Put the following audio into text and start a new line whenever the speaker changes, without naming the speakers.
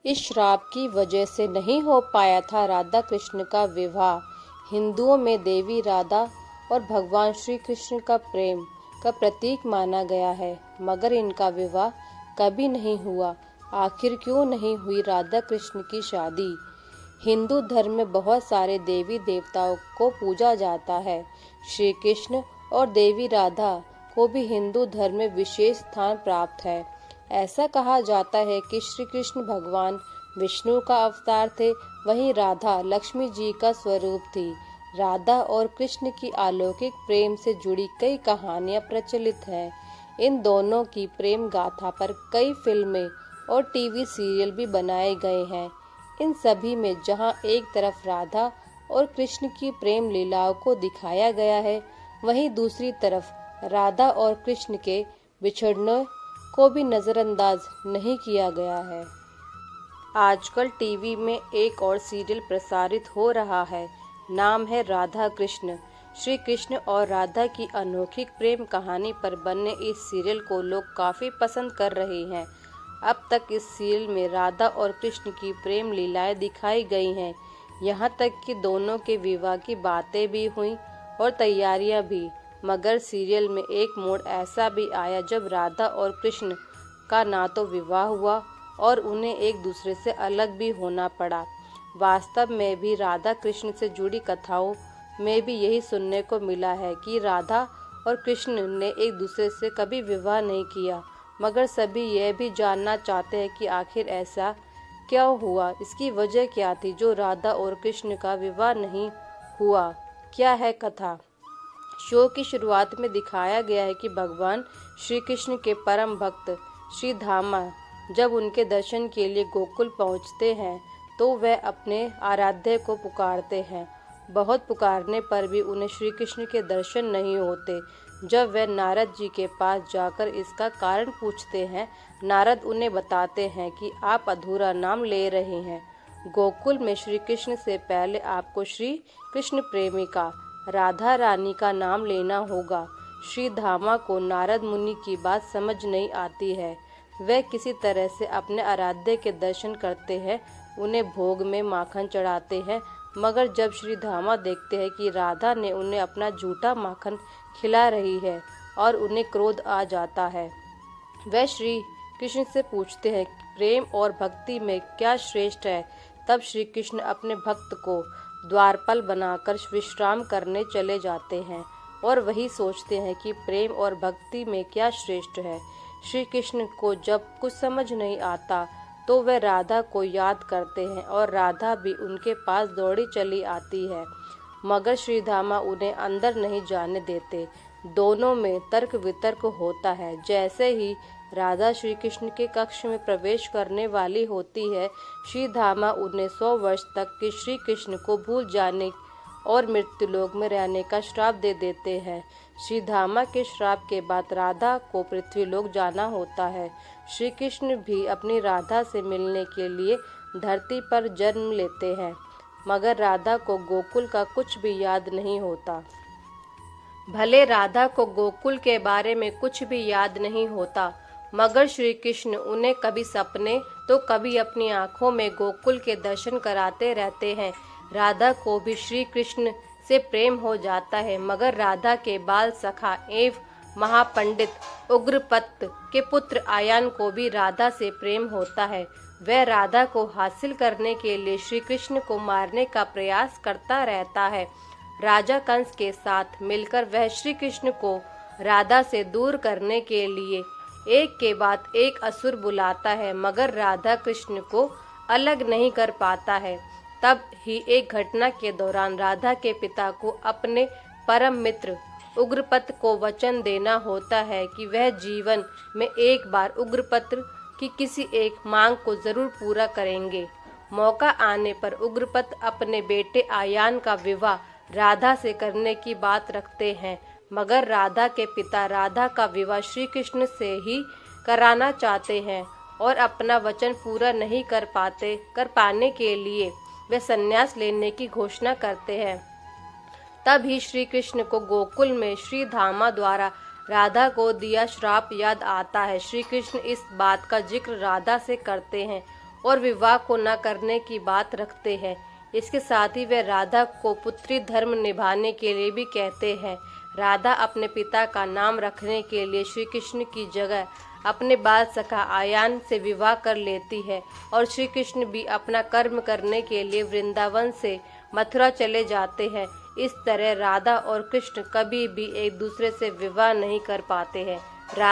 इस श्राप की वजह से नहीं हो पाया था राधा कृष्ण का विवाह। हिंदुओं में देवी राधा और भगवान श्री कृष्ण का प्रेम का प्रतीक माना गया है, मगर इनका विवाह कभी नहीं हुआ। आखिर क्यों नहीं हुई राधा कृष्ण की शादी? हिंदू धर्म में बहुत सारे देवी देवताओं को पूजा जाता है। श्री कृष्ण और देवी राधा को भी हिंदू धर्म में विशेष स्थान प्राप्त है। ऐसा कहा जाता है कि श्री कृष्ण भगवान विष्णु का अवतार थे, वहीं राधा लक्ष्मी जी का स्वरूप थी। राधा और कृष्ण की अलौकिक प्रेम से जुड़ी कई कहानियां प्रचलित हैं। इन दोनों की प्रेम गाथा पर कई फिल्में और टीवी सीरियल भी बनाए गए हैं। इन सभी में जहां एक तरफ राधा और कृष्ण की प्रेम लीलाओं को दिखाया गया है, वहीं दूसरी तरफ राधा और कृष्ण के बिछड़ने को भी नजरअंदाज नहीं किया गया है। आजकल टीवी में एक और सीरियल प्रसारित हो रहा है, नाम है राधा कृष्ण। श्री कृष्ण और राधा की अनोखी प्रेम कहानी पर बने इस सीरियल को लोग काफी पसंद कर रहे हैं। अब तक इस सीरियल में राधा और कृष्ण की प्रेम लीलाएं दिखाई गई हैं। यहाँ तक कि दोनों के विवाह की बातें भी हुई और तैयारियां भी। मगर सीरियल में एक मोड़ ऐसा भी आया जब राधा और कृष्ण का ना तो विवाह हुआ और उन्हें एक दूसरे से अलग भी होना पड़ा। वास्तव में भी राधा कृष्ण से जुड़ी कथाओं में भी यही सुनने को मिला है कि राधा और कृष्ण ने एक दूसरे से कभी विवाह नहीं किया। मगर सभी यह भी जानना चाहते हैं कि आखिर ऐसा क्यों हुआ, इसकी वजह क्या थी जो राधा और कृष्ण का विवाह नहीं हुआ। क्या है कथा? शो की शुरुआत में दिखाया गया है कि भगवान श्री कृष्ण के परम भक्त श्री धामा जब उनके दर्शन के लिए गोकुल पहुंचते हैं तो वह अपने आराध्य को पुकारते हैं। बहुत पुकारने पर भी उन्हें श्री कृष्ण के दर्शन नहीं होते। जब वह नारद जी के पास जाकर इसका कारण पूछते हैं, नारद उन्हें बताते हैं कि आप अधूरा नाम ले रहे हैं। गोकुल में श्री कृष्ण से पहले आपको श्री कृष्ण प्रेमिका राधा रानी का नाम लेना होगा। श्री धामा को नारद मुनि की बात समझ नहीं आती है। वह किसी तरह से अपने आराध्य के दर्शन करते हैं, उन्हें भोग में माखन चढ़ाते हैं। मगर जब श्री धामा देखते हैं कि राधा ने उन्हें अपना झूठा माखन खिला रही है और उन्हें क्रोध आ जाता है। वह श्री कृष्ण से पूछते हैं प्रेम और भक्ति में क्या श्रेष्ठ है। तब श्री कृष्ण अपने भक्त को द्वारपाल बनाकर विश्राम करने चले जाते हैं और वही सोचते हैं कि प्रेम और भक्ति में क्या श्रेष्ठ है। श्री कृष्ण को जब कुछ समझ नहीं आता तो वह राधा को याद करते हैं और राधा भी उनके पास दौड़ी चली आती है, मगर श्री धामा उन्हें अंदर नहीं जाने देते। दोनों में तर्क वितर्क होता है। जैसे ही राधा श्री कृष्ण के कक्ष में प्रवेश करने वाली होती है, श्री धामा उन्हें 100 वर्ष तक के श्री कृष्ण को भूल जाने और मृत्युलोक में रहने का श्राप दे देते हैं। श्री धामा के श्राप के बाद राधा को पृथ्वीलोक जाना होता है। श्री कृष्ण भी अपनी राधा से मिलने के लिए धरती पर जन्म लेते हैं, मगर राधा को गोकुल का कुछ भी याद नहीं होता। भले राधा को गोकुल के बारे में कुछ भी याद नहीं होता, मगर श्री कृष्ण उन्हें कभी सपने तो कभी अपनी आंखों में गोकुल के दर्शन कराते रहते हैं। राधा को भी श्री कृष्ण से प्रेम हो जाता है, मगर राधा के बाल सखा एवं महापंडित उग्रपत के पुत्र आयान को भी राधा से प्रेम होता है। वह राधा को हासिल करने के लिए श्री कृष्ण को मारने का प्रयास करता रहता है। राजा कंस के साथ मिलकर वह श्री कृष्ण को राधा से दूर करने के लिए एक के बाद एक असुर बुलाता है, मगर राधा कृष्ण को अलग नहीं कर पाता है। तब ही एक घटना के दौरान राधा के पिता को अपने परम मित्र उग्रपत को वचन देना होता है कि वह जीवन में एक बार उग्रपत की किसी एक मांग को जरूर पूरा करेंगे। मौका आने पर उग्रपत अपने बेटे आयान का विवाह राधा से करने की बात रखते हैं, मगर राधा के पिता राधा का विवाह श्री कृष्ण से ही कराना चाहते हैं और अपना वचन पूरा नहीं कर पाने के लिए वे संन्यास लेने की घोषणा करते हैं। तब ही श्री कृष्ण को गोकुल में श्री धामा द्वारा राधा को दिया श्राप याद आता है। श्री कृष्ण इस बात का जिक्र राधा से करते हैं और विवाह को न करने की बात रखते हैं। इसके साथ ही वे राधा को पुत्री धर्म निभाने के लिए भी कहते हैं। राधा अपने पिता का नाम रखने के लिए श्री कृष्ण की जगह अपने बाल सखा आयान से विवाह कर लेती है और श्री कृष्ण भी अपना कर्म करने के लिए वृंदावन से मथुरा चले जाते हैं। इस तरह राधा और कृष्ण कभी भी एक दूसरे से विवाह नहीं कर पाते हैं।